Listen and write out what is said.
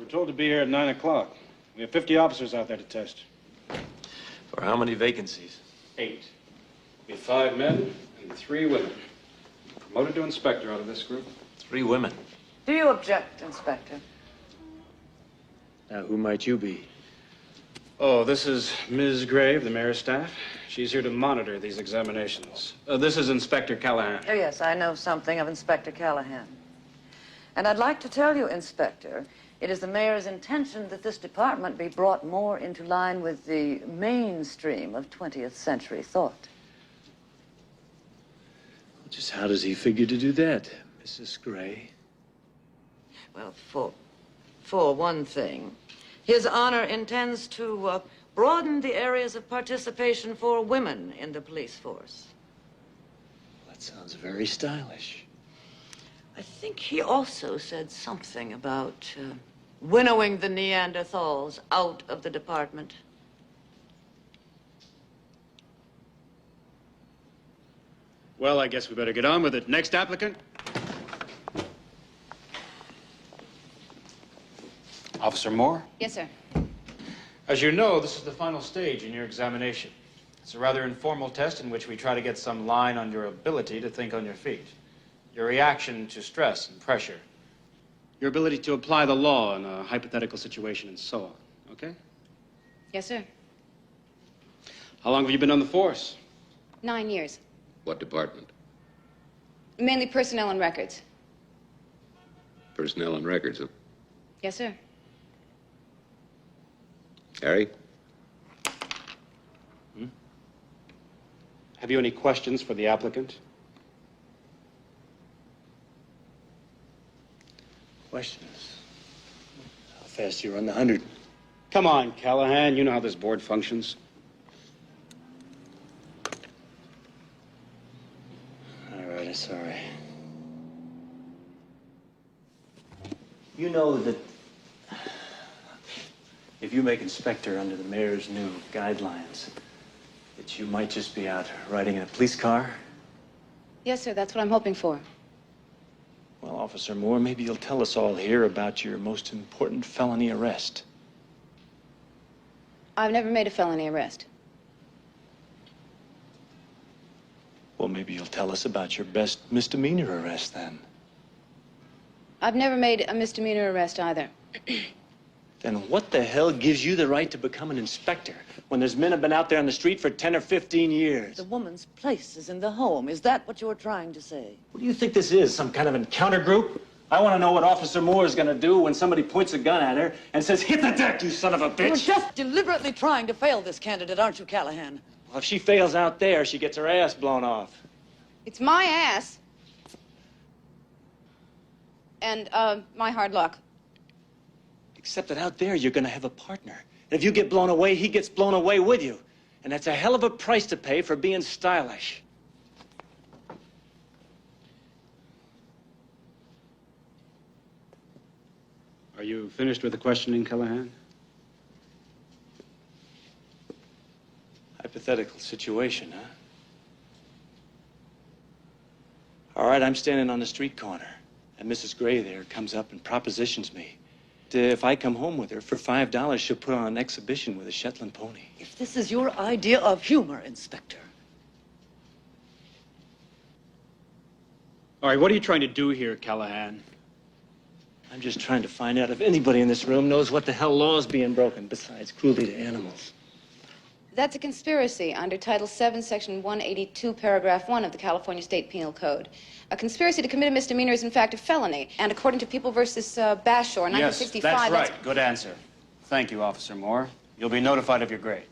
We were told to be here at 9 o'clock. We have 50 officers out there to test. For how many vacancies? 8. We have 5 men and 3 women. Promoted to inspector out of this group. 3 women. Do you object, Inspector? Now, who might you be? Oh, this is Ms. Gray of the mayor's staff. She's here to monitor these examinations. This is Inspector Callahan. Oh, yes, I know something of Inspector Callahan. And I'd like to tell you, Inspector, it is the mayor's intention that this department be brought more into line with the mainstream of 20th century thought. Just how does he figure to do that, Mrs. Gray? Well, for one thing, His Honor intends to broaden the areas of participation for women in the police force. That sounds very stylish. I think he also said something about winnowing the Neanderthals out of the department. Well, I guess we better get on with it. Next applicant. Officer Moore? Yes, sir. As you know, this is the final stage in your examination. It's a rather informal test in which we try to get some line on your ability to think on your feet, your reaction to stress and pressure, your ability to apply the law in a hypothetical situation, and so on. Okay? Yes, sir. How long have you been on the force? 9 years. What department? Mainly personnel and records. Personnel and records. Yes, sir. Harry? Have you any questions for the applicant? Questions? How fast you run the 100? Come on, Callahan. You know how this board functions. All right, sorry. You know that if you make inspector under the mayor's new guidelines, that you might just be out riding in a police car? Yes, sir. That's what I'm hoping for. Well, Officer Moore, maybe you'll tell us all here about your most important felony arrest. I've never made a felony arrest. Well, maybe you'll tell us about your best misdemeanor arrest, then. I've never made a misdemeanor arrest either. Then what the hell gives you the right to become an inspector when there's men have been out there on the street for 10 or 15 years? The woman's place is in the home. Is that what you're trying to say? What do you think this is, some kind of encounter group? I want to know what Officer Moore is going to do when somebody points a gun at her and says, "Hit the deck, you son of a bitch!" You're just deliberately trying to fail this candidate, aren't you, Callahan? Well, if she fails out there, she gets her ass blown off. It's my ass. And, my hard luck. Except that out there, you're going to have a partner. And if you get blown away, he gets blown away with you. And that's a hell of a price to pay for being stylish. Are you finished with the questioning, Callahan? Hypothetical situation, huh? All right, I'm standing on the street corner, and Mrs. Gray there comes up and propositions me. If I come home with her for $5, she'll put on an exhibition with a Shetland pony. If this is your idea of humor, Inspector. All right, what are you trying to do here, Callahan? I'm just trying to find out if anybody in this room knows what the hell law is being broken besides cruelty to animals. That's a conspiracy under Title VII, Section 182, Paragraph 1 of the California State Penal Code. A conspiracy to commit a misdemeanor is, in fact, a felony. And according to People versus Bashore, 1965... Yes, that's right. Good answer. Thank you, Officer Moore. You'll be notified of your grade.